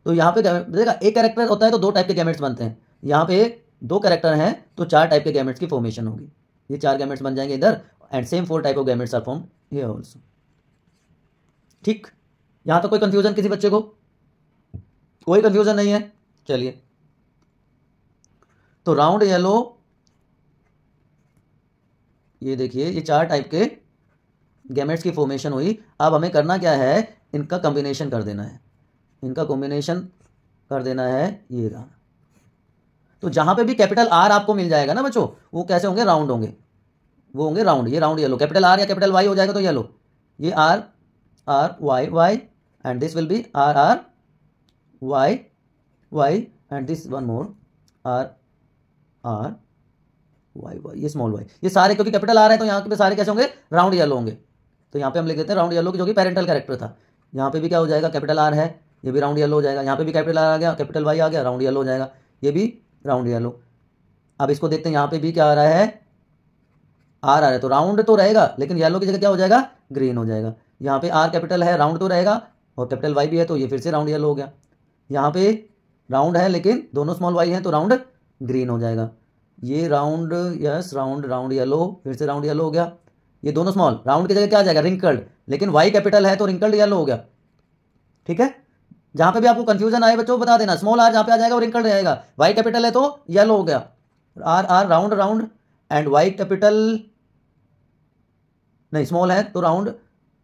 तो यहाँ पे देखा, एक कैरेक्टर होता है तो दो टाइप के गैमेट्स बनते हैं, यहाँ पे दो कैरेक्टर हैं तो 4 टाइप के गैमेट्स की फॉर्मेशन होगी, ये 4 गैमेट्स बन जाएंगे इधर, and same 4 type of gametes are form here also. ठीक, यहाँ तो कोई कंफ्यूजन किसी बच्चे को, कोई कंफ्यूजन नहीं है। चलिए, तो राउंड येलो, ये देखिए ये 4 टाइप के गैमेट्स की फॉर्मेशन हुई। अब हमें करना क्या है, इनका कॉम्बिनेशन कर देना है, इनका कॉम्बिनेशन कर देना है, ये रहा। तो जहां पे भी कैपिटल आर आपको मिल जाएगा ना बच्चों, वो कैसे होंगे, राउंड होंगे, वो होंगे राउंड। ये राउंड येलो, कैपिटल आर या कैपिटल वाई हो जाएगा तो येलो, ये R R Y Y, and this will be R R Y Y, and this one more R R Y Y, ये स्मॉल वाई, ये सारे क्योंकि कैपिटल आर है तो यहाँ पे सारे कैसे होंगे, राउंड येलो होंगे। तो यहाँ पे हम लिख देते हैं राउंड येलो की, जो कि पेरेंटल कैरेक्टर था। यहाँ पे भी क्या हो जाएगा, कैपिटल आर है, ये भी राउंड येलो हो जाएगा। यहाँ पे भी कैपिटल आर आ गया, कैपिटल वाई आ गया, राउंड येलो हो जाएगा, ये भी राउंड येलो। अब इसको देखते हैं, यहाँ पे भी क्या आ रहा है, आर आ रहा है, तो राउंड तो रहेगा लेकिन येलो की जगह क्या हो जाएगा, ग्रीन हो जाएगा। यहाँ पे आर कैपिटल है, राउंड तो रहेगा, और कैपिटल वाई भी है तो ये फिर से राउंड येलो हो गया। यहाँ पे राउंड है लेकिन दोनों स्मॉल वाई हैं तो राउंड ग्रीन हो जाएगा। ये round, yes round, round yellow, फिर से राउंड येलो हो गया। ये दोनों स्मॉल, राउंड की जगह क्या आ जाएगा, रिंकल्ड, लेकिन वाई कैपिटल है तो रिंकल्ड येलो हो गया। ठीक है, जहां पे भी आपको कंफ्यूजन आए बच्चों बता देना, स्मॉल आर जहां पे आ जाएगा वो रिंकल्ड रहेगा, वाई कैपिटल है तो येलो हो गया, R R round round, and Y capital नहीं स्मॉल है तो राउंड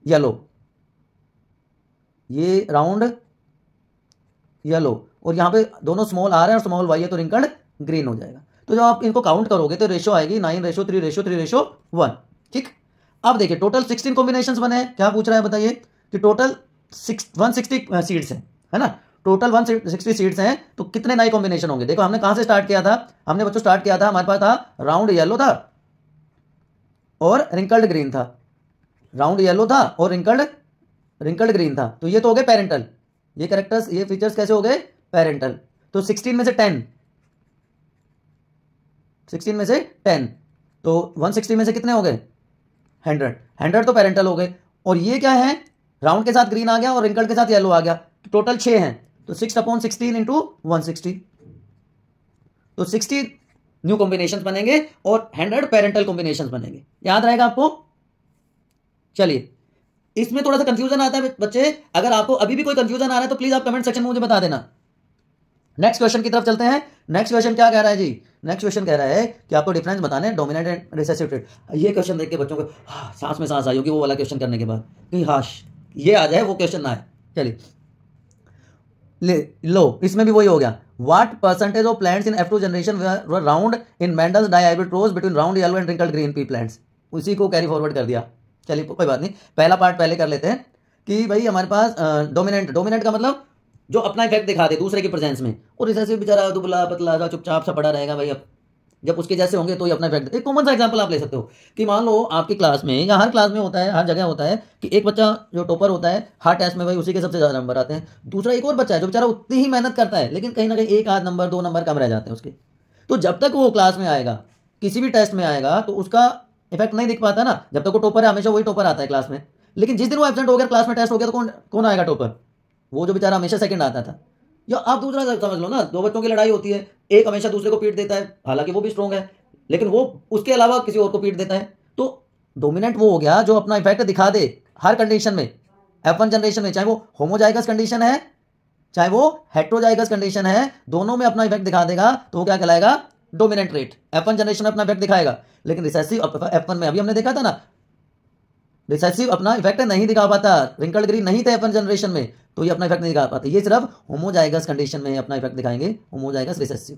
येलो, ये राउंड येलो, और यहाँ पे दोनों स्मॉल आर है और स्मॉल वाई है तो रिंकल्ड ग्रीन हो जाएगा। तो जब आप इनको काउंट करोगे तो रेशो आएगी 9:3:3:1। ठीक, अब देखिए टोटल 16 कॉम्बिनेशंस बने हैं। क्या पूछ रहा है बताइए, कि टोटल 160 सीड्स हैं, है ना, टोटल 160 सीड्स हैं, तो कितने नए कॉम्बिनेशन होंगे। देखो हमने कहां से स्टार्ट किया था, हमने बच्चों स्टार्ट किया था, हमारे पास था राउंड येलो था और रिंकल्ड ग्रीन था, राउंड येलो था और रिंकल्ड ग्रीन था, तो ये तो हो गए पेरेंटल, ये कैरेक्टर्स, ये फीचर्स कैसे हो गए, पेरेंटल। तो 16 में से 10 16 में से 10, तो 160 में से कितने हो गए? 100। 100 तो पेरेंटल हो गए। और ये क्या है? राउंड के साथ ग्रीन आ गया और रिंकल के साथ येलो आ गया, तो टोटल 6 हैं। तो 6/16 इंटू 160, तो 60 न्यू कॉम्बिनेशन बनेंगे और 100 पेरेंटल कॉम्बिनेशन बनेंगे। याद रहेगा आपको? चलिए, इसमें थोड़ा सा कंफ्यूजन आता है बच्चे, अगर आपको अभी भी कोई कंफ्यूजन आ रहा है तो प्लीज आप कमेंट सेक्शन में मुझे बता देना। नेक्स्ट क्वेश्चन की तरफ चलते हैं। नेक्स्ट क्वेश्चन क्या कह रहा है जी? नेक्स्ट क्वेश्चन कह रहा है कि आपको डिफरेंस बताने हैं डोमिनेंट एंड रिसेसिव ट्रेट। ये क्वेश्चन देख के बच्चों को सांस में सांस आई होगी वो वाला क्वेश्चन करने के बाद, कि हाश ये आ जाए वो क्वेश्चन ना आए। चलिए लो, इसमें भी वही हो गया। What percentage of plants in F2 generation were round in Mendel's dihybrid rose between round yellow and wrinkled green pea plants? उसी को कैरी फॉरवर्ड कर दिया। चलिए कोई बात नहीं, पहला पार्ट पहले कर लेते हैं कि भाई हमारे पास डोमिनेंट का मतलब जो अपना इफेक्ट दिखा दे दूसरे के प्रेजेंस में, और रिसेसिव बेचारा दुबला पतला सा चुपचाप सा पड़ा रहेगा भाई। अब जब उसके जैसे होंगे तो ही अपना इफेक्ट। एक कॉमन सा एग्जांपल आप ले सकते हो कि मान लो आपकी क्लास में या हर क्लास में होता है, हर जगह होता है कि एक बच्चा जो टॉपर होता है हर टेस्ट में भाई उसी के सबसे ज़्यादा नंबर आते हैं। दूसरा एक और बच्चा है जो बेचारा उतनी ही मेहनत करता है लेकिन कहीं ना कहीं 1 आध नंबर 2 नंबर कम रह जाते हैं उसके। तो जब तक वो क्लास में आएगा, किसी भी टेस्ट में आएगा, तो उसका इफेक्ट नहीं दिख पाता ना। जब तक वो टॉपर है हमेशा वही टॉपर आता है क्लास में, लेकिन जिस दिन वो एब्सेंट हो गया, क्लास में टेस्ट हो गया, तो कौन आएगा टॉपर? वो जो बेचारा हमेशा सेकंड आता था। या आप दूसरा समझ लो ना, दो बच्चों की लड़ाई होती है, एक हमेशा दूसरे को पीट देता है, हालांकि वो भी स्ट्रॉन्ग है लेकिन वो उसके अलावा किसी और को पीट देता है। तो डोमिनेंट वो हो गया जो अपना इफेक्ट दिखा दे हर कंडीशन में। F1 जनरेशन में चाहे वो होमोजाइगस कंडीशन है चाहे वो हेट्रोजाइगस कंडीशन है, दोनों में अपना इफेक्ट दिखा देगा, तो वो क्या कहलाएगा? Dominant trait. F1 जनरेशन में अपना इफेक्ट दिखाएगा, लेकिन रिसेसिव F1 में अभी हमने देखा था ना, रिसेसिव अपना इफेक्ट नहीं दिखा पाता। रिंकल्ड ग्रीन नहीं थे F1 जनरेशन में, तो ये अपना इफेक्ट नहीं दिखा पाते। ये सिर्फ होमोजाइगस कंडीशन में अपना इफेक्ट दिखाएंगे, होमोजाइगस रिसेसिव।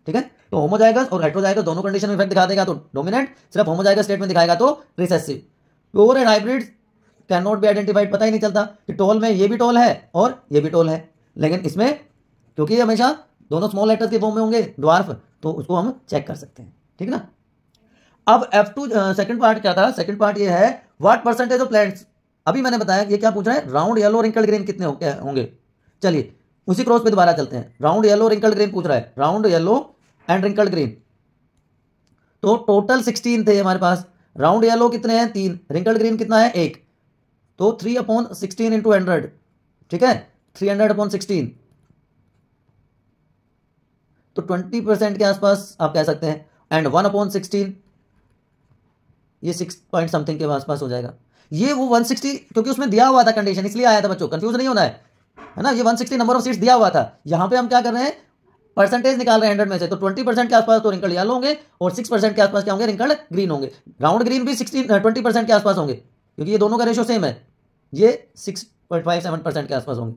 ठीक है, तो होमोजाइगस और हेट्रोजाइगस दोनों कंडीशन में इफेक्ट दिखा देगा तो डोमिनेंट, सिर्फ होमोजाइगस स्टेट में दिखाएगा तो recessive. Pure and hybrid can not be identified, पता ही नहीं चलता कि टोल में ये भी टोल है और ये भी टोल है, लेकिन इसमें क्योंकि ये हमेशा दोनों स्मॉल लेटर्स के फॉर्म में होंगे ड्वार्फ, तो उसको हम चेक कर सकते हैं। ठीक ना। अब F2 सेकंड पार्ट क्या था? सेकंड पार्ट ये है व्हाट परसेंटेज ऑफ प्लांट्स। अभी मैंने बताया ये क्या पूछ रहा है, राउंड येलो रिंकल्ड ग्रीन कितने होंगे। चलिए उसी क्रॉस पे दोबारा चलते हैं। राउंड येलो रिंकल्ड ग्रीन पूछ रहा है, round yellow and wrinkled green, तो टोटल 16 थे हमारे पास। राउंड येलो कितने हैं? 3। रिंकल्ड ग्रीन कितना है? 1। तो 3/16 इंटू 100, ठीक है, 300/16, तो 20% के आसपास आप कह सकते हैं। एंड 1/16 ये 6 पॉइंट समथिंग के आसपास हो जाएगा। ये वो 160 क्योंकि उसमें दिया हुआ था कंडीशन, इसलिए आया था बच्चों, कंफ्यूज नहीं होना है ना। ये 160 नंबर ऑफ सीट्स दिया हुआ था। यहां पे हम क्या कर रहे हैं? परसेंटेज निकाल रहे हैं 100 में से, तो 20% के आसपास तो रिंकल्ड येलो होंगे और 6% के आसपास क्या होंगे? रिंकल्ड ग्रीन होंगे। राउंड ग्रीन भी 20% के आसपास होंगे क्योंकि ये दोनों का रेशो सेम है। ये 6.57% के आसपास होंगे।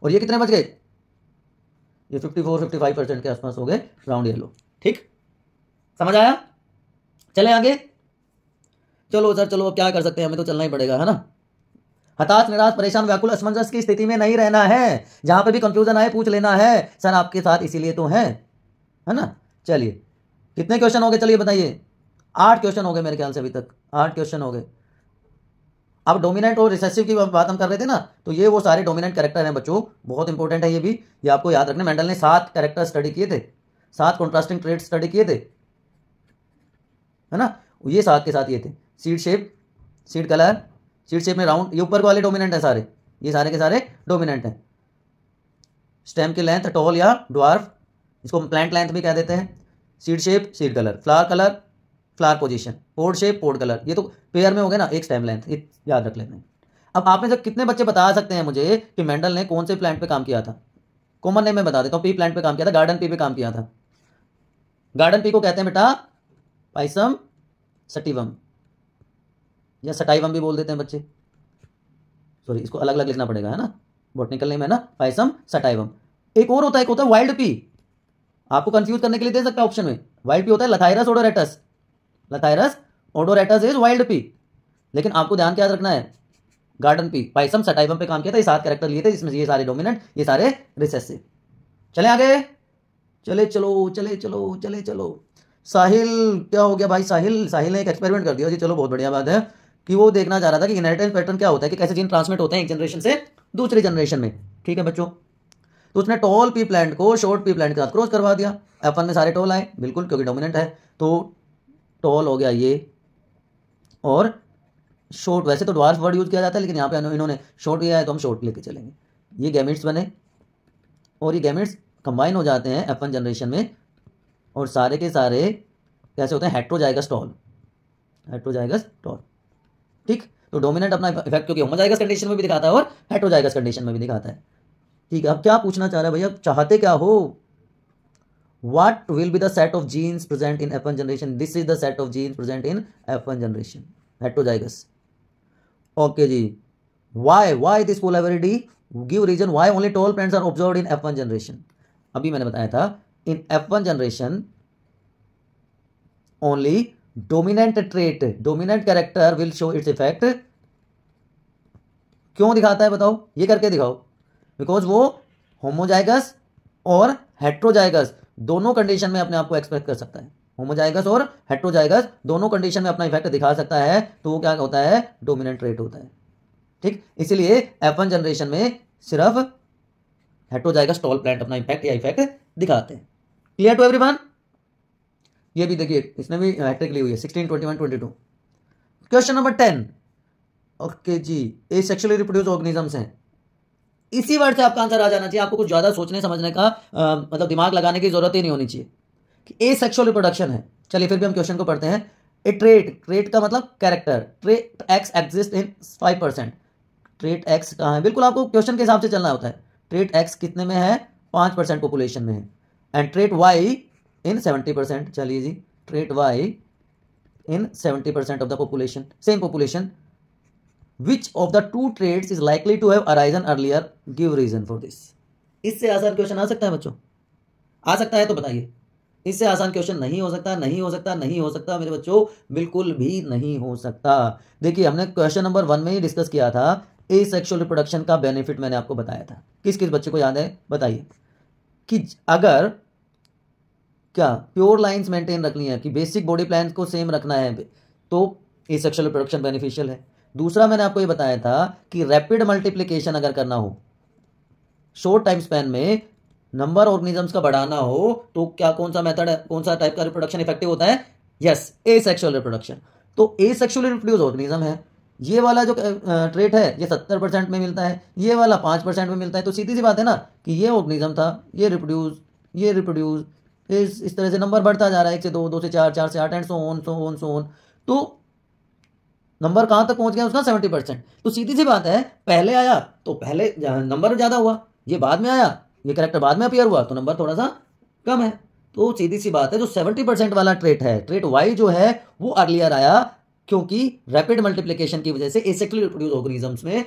और ये कितने बच गए? ये 54-55% के आसपास हो गए राउंड येलो। ठीक, समझ आया? चले आगे। चलो सर चलो, अब क्या कर सकते हैं, हमें तो चलना ही पड़ेगा, है ना। हताश निराश परेशान व्याकुल असमंजस की स्थिति में नहीं रहना है। जहां पे भी कंफ्यूजन आए पूछ लेना है, सर आपके साथ इसीलिए तो है ना। चलिए कितने क्वेश्चन हो गए? चलिए बताइए। 8 क्वेश्चन हो गए मेरे ख्याल से, अभी तक 8 क्वेश्चन हो गए। अब डोमिनेंट और रिसेसिव की बात हम कर रहे थे ना, तो ये वो सारे डोमिनेंट कैरेक्टर हैं बच्चों, बहुत इंपॉर्टेंट है ये भी, ये आपको याद रखना। मेंडल ने 7 कैरेक्टर स्टडी किए थे, 7 कॉन्ट्रास्टिंग ट्रेट स्टडी किए थे, है ना। ये 7 के साथ ये थे seed shape, seed colour, seed shape में राउंड, ये ऊपर वाले डोमिनेंट है सारे, ये सारे के सारे डोमिनेंट हैं। स्टेम की लेंथ टॉल या ड्वार्फ, इसको प्लांट लेंथ भी कह देते हैं। Seed shape, seed colour, flower position, pod shape, pod colour, ये तो पेयर में हो गए ना, एक स्टेम लेंथ, ये याद रख लेते हैं। अब आप में से कितने बच्चे बता सकते हैं मुझे कि मेंडल ने कौन से प्लांट पे काम किया था? कॉमन नेम मैं बता देता हूँ, पी प्लांट पे काम किया था, गार्डन पी पे काम किया था। गार्डन पी को कहते हैं बेटा पाइसम सटिवम, या सटाइवम भी बोल देते हैं बच्चे, सॉरी इसको अलग अलग लिखना पड़ेगा, है ना, बॉटनिकल नेम है ना पाइसम सटाइवम। एक और होता है, एक होता है वाइल्ड पी, आपको कंफ्यूज करने के लिए दे सकता है ऑप्शन में। वाइल्ड पी होता है लथाइरस ओडोरेटस, लथाइरस ओडोरेटस इज वाइल्ड पी, लेकिन आपको ध्यान क्या रखना है, गार्डन पी, पाइसम सटाइवम पे काम किया था। ये 7 कैरेक्टर लिए थे, जिसमें ये सारे डोमिनेंट, ये सारे रिसेसिव। चले आगे, चले चलो। साहिल क्या हो गया भाई? साहिल ने एक एक्सपेरिमेंट कर दिया जी, चलो बहुत बढ़िया बात है, कि वो देखना चाह रहा था कि इनहेरिटेंस पैटर्न क्या होता है, कि कैसे जीन ट्रांसमिट होते हैं एक जनरेशन से दूसरी जनरेशन में। ठीक है बच्चों, तो उसने टॉल पी प्लांट को शॉर्ट पी प्लांट के साथ क्रॉस करवा दिया। F1 में सारे टॉल आए, बिल्कुल, क्योंकि डोमिनेंट है। तो टॉल हो गया ये, और शॉर्ट, वैसे तो ड्वार्फ वर्ड यूज किया जाता है, लेकिन यहाँ पे इन्होंने शॉर्ट किया है तो हम शॉर्ट लेके चलेंगे। ये गैमेट्स बने, और ये गैमेट्स कंबाइन हो जाते हैं F1 जनरेशन में, और सारे के सारे कैसे होते हैं, हेट्रोजाइगस टॉल, हेट्रोजाइगस टॉल। ठीक, तो डोमिनेंट अपना इफेक्ट क्योंकि होमोजाइगस कंडीशन में भी दिखाता है और हेट्रोजाइगस कंडीशन में भी दिखाता है। ठीक है, अब क्या पूछना चाह रहा है भैया, चाहते क्या हो? What will be the set of genes present in F1 generation? This is the set of genes present in F1 generation, heterozygous. Okay ji, why this polarity? Give reason why only tall plants are observed in F1 generation. अभी मैंने बताया था in F1 generation only dominant trait, dominant character will show its effect. क्यों दिखाता है बताओ, ये करके दिखाओ। बिकॉज वो होमोजाइगस और हेट्रोजाइगस दोनों कंडीशन में अपने आप को एक्सप्रेस कर सकता है। होमोजाइगस और हेट्रोजाइगस दोनों कंडीशन में अपना इफेक्ट दिखा सकता है, तो वो क्या होता है, डोमिनेंट ट्रेट होता है। ठीक, इसीलिए F1 जनरेशन में सिर्फ हेट्रोजाइगस टॉल प्लांट अपना इफेक्ट या इफेक्ट दिखाते हैं। Clear to everyone? ये भी देखिए, इसने भी हैट्रिक ली हुई है, 16, 21, 22। Question number 10। ओके जी, ए सेक्सुअली रिप्रोड्यूस ऑर्गेनिजम्स हैं। इसी वर्ड से आपका आंसर आ जाना चाहिए, आपको कुछ ज्यादा सोचने समझने का मतलब दिमाग लगाने की जरूरत ही नहीं होनी चाहिए कि ए सेक्सुअल रिप्रोडक्शन है। चलिए फिर भी हम क्वेश्चन को पढ़ते हैं। ए ट्रेट, ट्रेट का मतलब character, trait x exist in 5%। Trait x कहाँ है, बिल्कुल आपको क्वेश्चन के हिसाब से चलना होता है। ट्रेट एक्स कितने में है, 5% पॉपुलेशन में है। And trait Y in 70%। चलिए जी, trait Y in 70% of the population, same population. Which of the two traits is likely to have arisen earlier? Give reason for this. इससे आसान क्वेश्चन आ सकता है बच्चों? आ सकता है तो बताइए। इससे आसान क्वेश्चन नहीं हो सकता, नहीं हो सकता, नहीं हो सकता मेरे बच्चों, बिल्कुल भी नहीं हो सकता। देखिए, हमने क्वेश्चन नंबर 1 में ही डिस्कस किया था, ए सेक्सुअल रिप्रोडक्शन का बेनिफिट मैंने आपको बताया था। किस किस बच्चे को याद है बताइए, कि अगर क्या प्योर लाइंस मेंटेन रखनी है, कि बेसिक बॉडी प्लान को सेम रखना है, तो ए सेक्सुअल रिप्रोडक्शन बेनिफिशियल है। दूसरा मैंने आपको ये बताया था कि रैपिड मल्टीप्लिकेशन अगर करना हो, शॉर्ट टाइम स्पैन में नंबर ऑर्गेनिजम्स का बढ़ाना हो, तो क्या कौन सा मेथड है, कौन सा टाइप का रिप्रोडक्शन इफेक्टिव होता है? यस, ए सेक्सुअल रिप्रोडक्शन। तो ए सेक्सुअली रिप्रोड्यूस ऑर्गेनिज्म है। ये वाला जो ट्रेट है ये 70% में मिलता है, ये वाला 5% में मिलता है। तो सीधी सी बात है ना कि ये ऑर्गेनिज्म था, ये रिप्रोड्यूस, इस तरह से नंबर बढ़ता जा रहा है, 1 से 2, 2 से 4, 4 से 8 एंड सो ऑन। तो नंबर कहां तक पहुंच गया उसका, 70%। तो सीधी सी बात है, पहले आया तो पहले नंबर ज्यादा हुआ, ये बाद में आया, ये कैरेक्टर बाद में अपीयर हुआ, तो नंबर थोड़ा सा कम है। तो सीधी सी बात है, जो 70% वाला ट्रेट है, ट्रेट वाई जो है, वो अर्लियर आया, क्योंकि रैपिड मल्टीप्लिकेशन की वजह से एसेक्सुअली रिप्रोड्यूस ऑर्गेनिजम्स में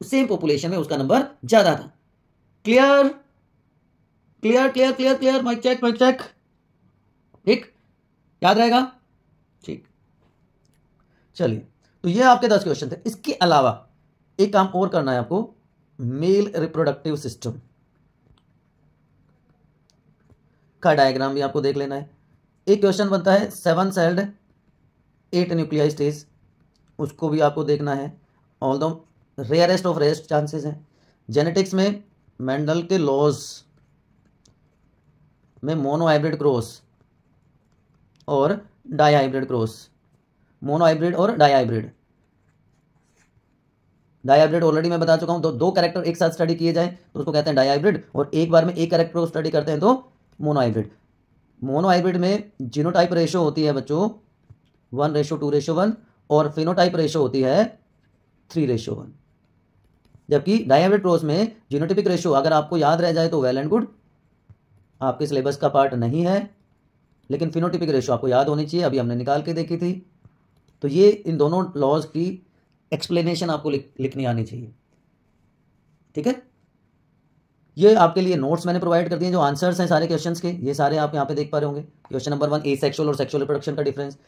सेम पॉपुलेशन में उसका नंबर ज्यादा था। Clear clear clear clear clear, mic check. ठीक, याद रहेगा? ठीक, चलिए, तो ये आपके 10 क्वेश्चन थे। इसके अलावा एक काम और करना है आपको, मेल रिप्रोडक्टिव सिस्टम का डायग्राम भी आपको देख लेना है। एक क्वेश्चन बनता है 7 सेल्ड 8 न्यूक्लियाई स्टेज, उसको भी आपको देखना है। Although rarest of rarest chances हैं। जेनेटिक्स में मेंडल के लॉज में मोनो हाइब्रिड क्रॉस और dihybrid cross, monohybrid और डाई हाइब्रिड ऑलरेडी मैं बता चुका हूं। दो कैरेक्टर एक साथ स्टडी किए जाए तो उसको कहते हैं डाई हाइब्रिड, और एक बार में एक कैरेक्टर को स्टडी करते हैं तो मोनो हाइब्रिड। मोनो हाइब्रिड में जीनोटाइप रेशो होती है बच्चों 1:2:1, और फिनोटाइप रेशो होती है 3:1। जबकि डाई हाइब्रिड क्रॉस में जीनोटिपिक रेशो अगर आपको याद रह जाए तो वेल एंड गुड, आपके सिलेबस का पार्ट नहीं है, लेकिन फिनोटिपिक रेशो आपको याद होनी चाहिए, अभी हमने निकाल के देखी थी। तो ये इन दोनों लॉज की एक्सप्लेनेशन आपको लिखनी आनी चाहिए। ठीक है, ये आपके लिए नोट्स मैंने प्रोवाइड कर दिए, जो आंसर्स हैं सारे क्वेश्चंस के, ये सारे आप यहाँ पे देख पा रहे होंगे। क्वेश्चन नंबर 1, ए सेक्सुअल और सेक्सुअल रिप्रोडक्शन का डिफरेंस,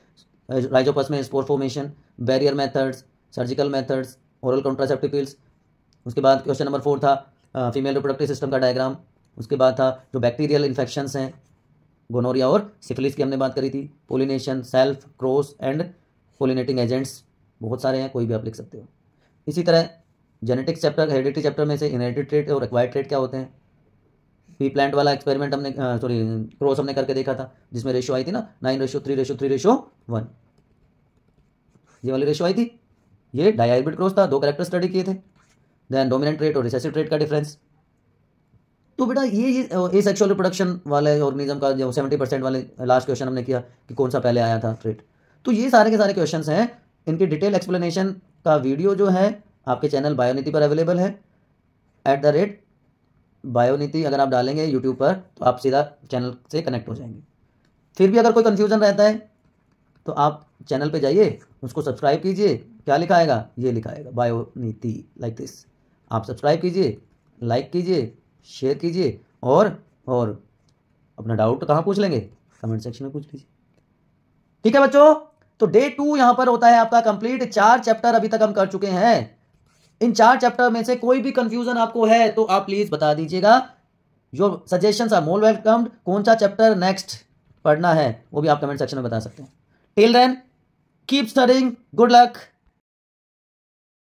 राइजोपस में spore formation, barrier methods, surgical methods, oral contraceptive pills. उसके बाद क्वेश्चन नंबर 4 था फीमेल रिप्रोडक्टिव सिस्टम का डायग्राम। उसके बाद था जो बैक्टीरियल इन्फेक्शंस हैं, गोनोरिया और सिफिलिस की हमने बात करी थी। Pollination, self, cross and pollinating agents, बहुत सारे हैं, कोई भी आप लिख सकते हो। इसी तरह जेनेटिक्स चैप्टर, हेरिडिटी चैप्टर में से इनहेरिटेड ट्रेट और एक्वायर्ड ट्रेट क्या होते हैं, पी प्लांट वाला एक्सपेरिमेंट हमने सॉरी क्रॉस हमने करके देखा था, जिसमें रेशियो आई थी ना 9:3:3:1, ये वाली रेशियो आई थी। ये डायहाइब्रिड क्रॉस था, 2 कैरेक्टर स्टडी किए थे। देन डोमिनेंट ट्रेट और रिसेसिव ट्रेट का डिफरेंस। तो बेटा ये एसेक्सुअल रिप्रोडक्शन वाले ऑर्गेनिज्म का जो 70% वाले लास्ट क्वेश्चन हमने किया कि कौन सा पहले आया था ट्रेट। तो ये सारे के सारे क्वेश्चंस हैं, इनकी डिटेल एक्सप्लेनेशन का वीडियो जो है आपके चैनल बायोनीति पर अवेलेबल है। @बायोनीति अगर आप डालेंगे यूट्यूब पर तो आप सीधा चैनल से कनेक्ट हो जाएंगे। फिर भी अगर कोई कन्फ्यूजन रहता है तो आप चैनल पे जाइए, उसको सब्सक्राइब कीजिए। क्या लिखा आएगा? ये लिखा आएगा बायोनीति, लाइक दिस। आप सब्सक्राइब कीजिए, लाइक कीजिए, शेयर कीजिए और अपना डाउट कहाँ पूछ लेंगे? कमेंट सेक्शन में पूछ लीजिए। ठीक है बच्चों, तो डे 2 यहां पर होता है आपका कंप्लीट। 4 चैप्टर अभी तक हम कर चुके हैं। इन 4 चैप्टर में से कोई भी कंफ्यूजन आपको है तो आप प्लीज बता दीजिएगा। Your suggestions are more welcomed. कौन सा चैप्टर नेक्स्ट पढ़ना है वो भी आप कमेंट सेक्शन में बता सकते हैं। Till then keep studying, good luck.